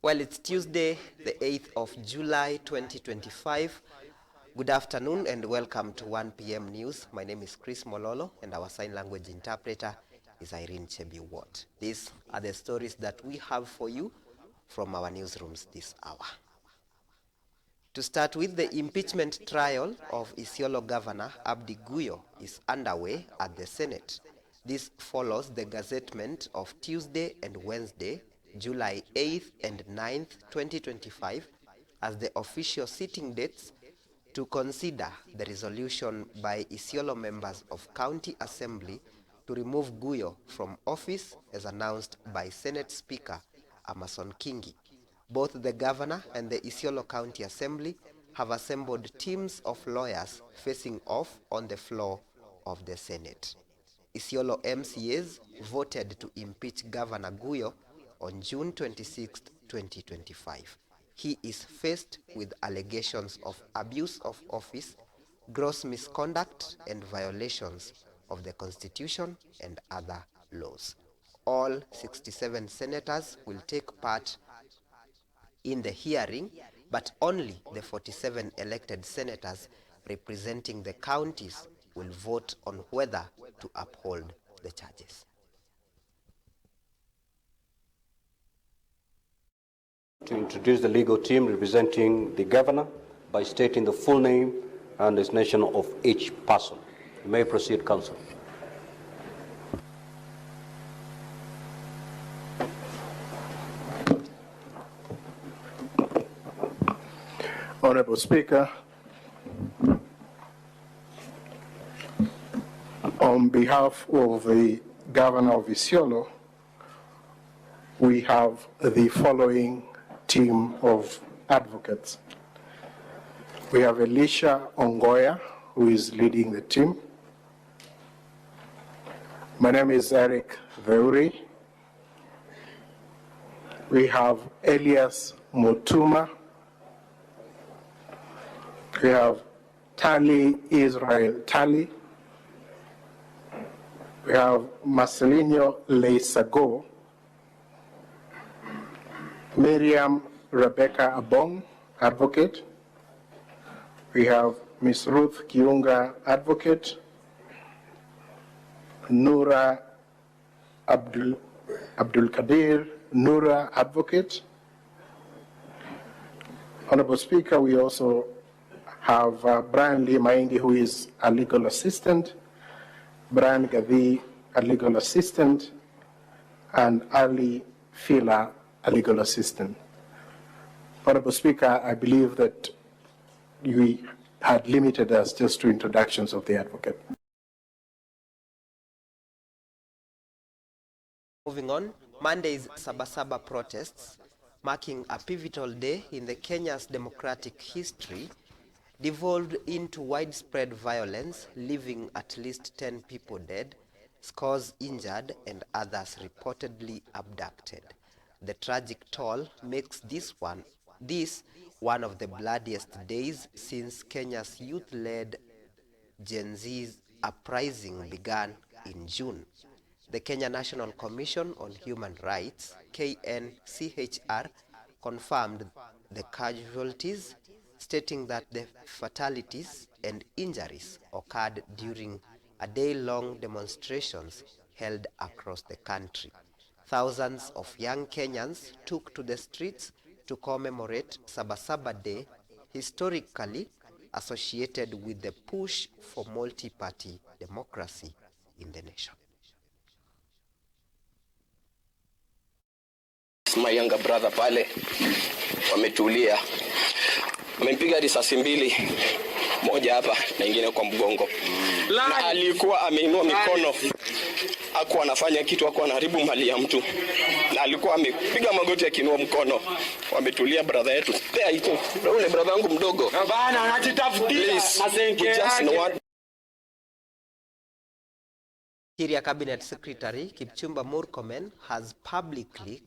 Well, it's Tuesday, the 8th of July, 2025. Good afternoon and welcome to 1 p.m. news. My name is Chris Mololo and our sign language interpreter is Irene Chebi-Watt. These are the stories that we have for you from our newsrooms this hour. To start with, the impeachment trial of Isiolo Governor Abdi Guyo is underway at the Senate. This follows the gazettement of Tuesday and Wednesday, July 8th and 9th, 2025, as the official sitting dates to consider the resolution by Isiolo members of County Assembly to remove Guyo from office as announced by Senate Speaker Amason Kingi. Both the governor and the Isiolo County Assembly have assembled teams of lawyers facing off on the floor of the Senate. Isiolo MCAs voted to impeach Governor Guyo on June 26, 2025. He is faced with allegations of abuse of office, gross misconduct, and violations of the Constitution and other laws. All 67 senators will take part in the hearing, but only the 47 elected senators representing the counties will vote on whether to uphold the charges. To introduce the legal team representing the governor by stating the full name and designation of each person. You may proceed, Counsel. Honorable Speaker, on behalf of the Governor of Isiolo, we have the following team of advocates. We have Elisha Ongoya, who is leading the team. My name is Eric Veuri. We have Elias Motuma. We have Tali Israel Tali. We have Marcelino Leisago. Miriam Rebecca Abong, advocate. We have Ms. Ruth Kiunga, advocate. Nura Abdul Kadir, Nura, advocate. Honorable Speaker, we also have Brian Lee Maingi, who is a legal assistant, Brian Gavi, a legal assistant, and Ali Fila, a legal assistant. Honorable Speaker, I believe that we had limited us just to introductions of the advocate. Moving on, Monday's Saba Saba protests, marking a pivotal day in the Kenya's democratic history, devolved into widespread violence, leaving at least 10 people dead, scores injured, and others reportedly abducted. The tragic toll makes this one of the bloodiest days since Kenya's youth-led Gen Z's uprising began in June. The Kenya National Commission on Human Rights, KNCHR, confirmed the casualties, stating that the fatalities and injuries occurred during a day-long demonstrations held across the country. Thousands of young Kenyans took to the streets to commemorate Saba Saba Day, historically associated with the push for multi-party democracy in the nation. My younger brother pale wametulia, wamempiga risasi mbili, moja hapa na ingine kwa mgongo, na alikuwa ameinua mikono, hakuwa anafanya kitu, hakuwa anaharibu mali ya mtu, na alikuwa amepiga magoti akiinua mkono. Wametulia brother yetu, pea iko ule brother wangu mdogo bana anajitafutia asenke. Interior Cabinet Secretary Kipchumba Murkomen has publicly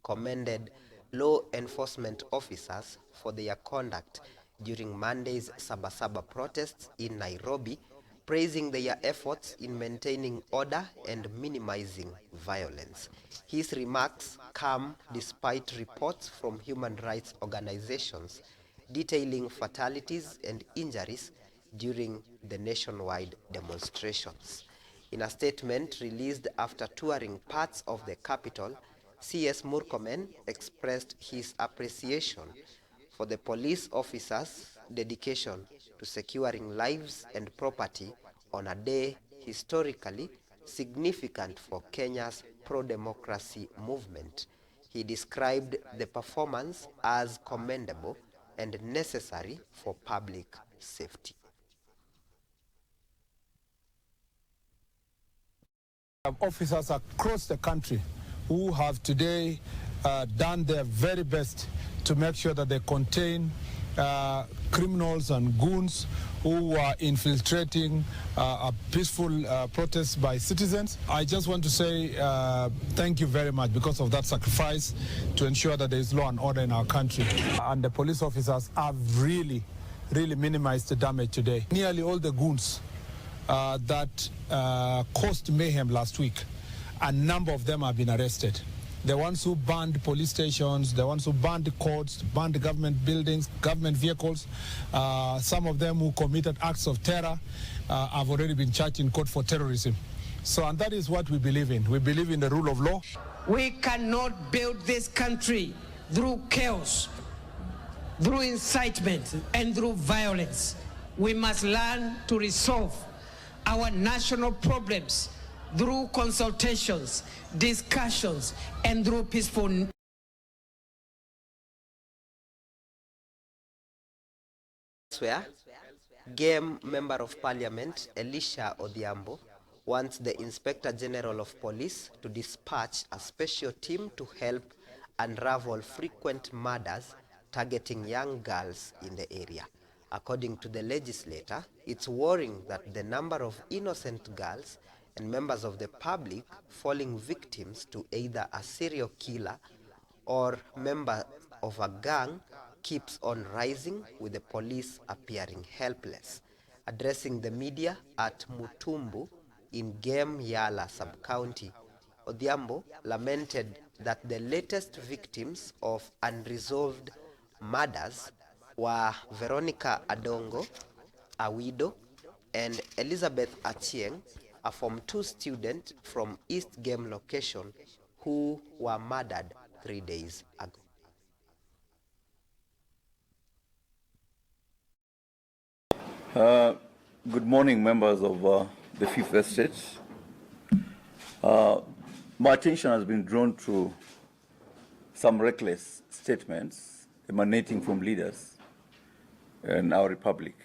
commended law enforcement officers for their conduct during Monday's Saba Saba protests in Nairobi, praising their efforts in maintaining order and minimizing violence. His remarks come despite reports from human rights organizations detailing fatalities and injuries during the nationwide demonstrations. In a statement released after touring parts of the capital, CS Murkomen expressed his appreciation for the police officers' dedication to securing lives and property on a day historically significant for Kenya's pro-democracy movement. He described the performance as commendable and necessary for public safety. Officers across the country who have today done their very best to make sure that they contain criminals and goons who are infiltrating a peaceful protest by citizens. I just want to say thank you very much because of that sacrifice to ensure that there is law and order in our country. And the police officers have really minimized the damage today. Nearly all the goons that caused mayhem last week, a number of them have been arrested. The ones who burned police stations, the ones who burned the courts, burned the government buildings, government vehicles, some of them who committed acts of terror have already been charged in court for terrorism. So, and that is what we believe in. We believe in the rule of law. We cannot build this country through chaos, through incitement, and through violence. We must learn to resolve our national problems through consultations, discussions, and through peaceful. Elsewhere, Game Member of Parliament Elisha Odhiambo wants the Inspector General of Police to dispatch a special team to help unravel frequent murders targeting young girls in the area. According to the legislator, it's worrying that the number of innocent girls and members of the public falling victims to either a serial killer or member of a gang keeps on rising, with the police appearing helpless. Addressing the media at Mutumbu in Game Yala sub-county, Odhiambo lamented that the latest victims of unresolved murders were Veronica Adongo, a widow, and Elizabeth Achieng, a Form 2 student from East Game location, who were murdered 3 days ago. Good morning, members of the Fifth Estate. My attention has been drawn to some reckless statements emanating from leaders in our republic.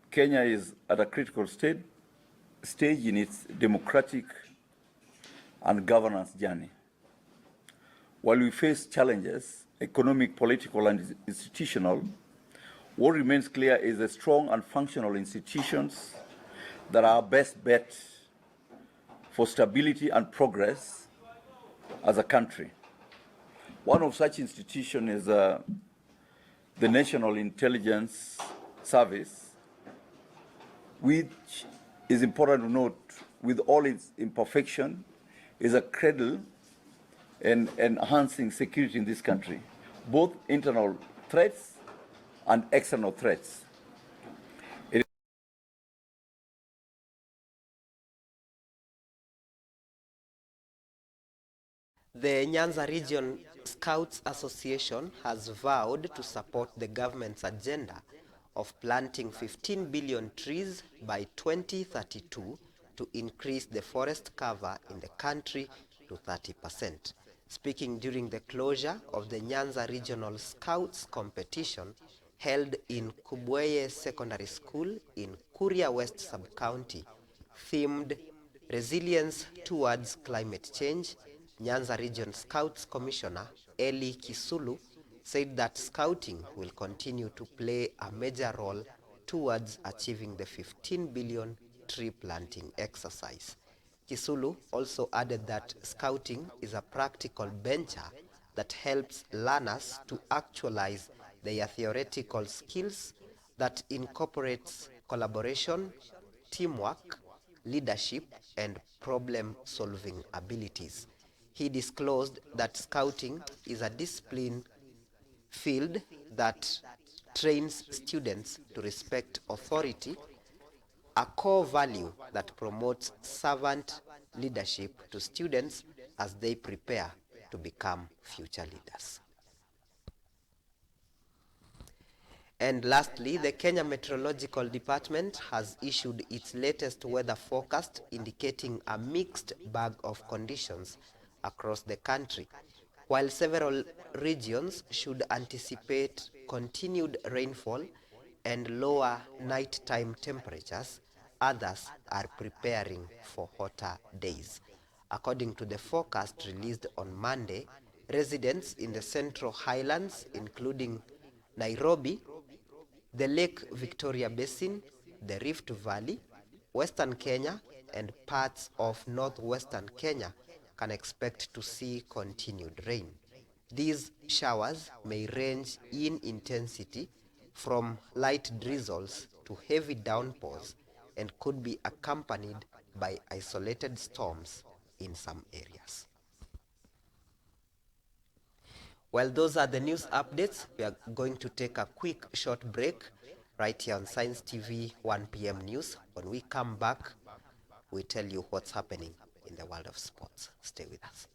Kenya is at a critical stage in its democratic and governance journey. While we face challenges, economic, political, and institutional, what remains clear is the strong and functional institutions that are our best bet for stability and progress as a country. One of such institutions is the National Intelligence Service, which is important to note, with all its imperfection, is a cradle in enhancing security in this country, both internal threats and external threats. The Nyanza Region Scouts Association has vowed to support the government's agenda of planting 15 billion trees by 2032 to increase the forest cover in the country to 30%. Speaking during the closure of the Nyanza Regional Scouts competition held in Kubweye Secondary School in Kuria West Sub-County, themed Resilience Towards Climate Change, Nyanza Region Scouts Commissioner Eli Kisulu said that scouting will continue to play a major role towards achieving the 15 billion tree planting exercise. Kisulu also added that scouting is a practical venture that helps learners to actualize their theoretical skills that incorporates collaboration, teamwork, leadership, and problem-solving abilities. He disclosed that scouting is a discipline field that trains students to respect authority, a core value that promotes servant leadership to students as they prepare to become future leaders. And lastly, the Kenya Meteorological Department has issued its latest weather forecast indicating a mixed bag of conditions across the country. While several regions should anticipate continued rainfall and lower nighttime temperatures, others are preparing for hotter days. According to the forecast released on Monday, residents in the Central Highlands, including Nairobi, the Lake Victoria Basin, the Rift Valley, Western Kenya, and parts of northwestern Kenya can expect to see continued rain. These showers may range in intensity from light drizzles to heavy downpours and could be accompanied by isolated storms in some areas. Well, those are the news updates. We are going to take a quick short break right here on Science TV 1 p.m. news. When we come back, we tell you what's happening in the world of sports. Stay with us.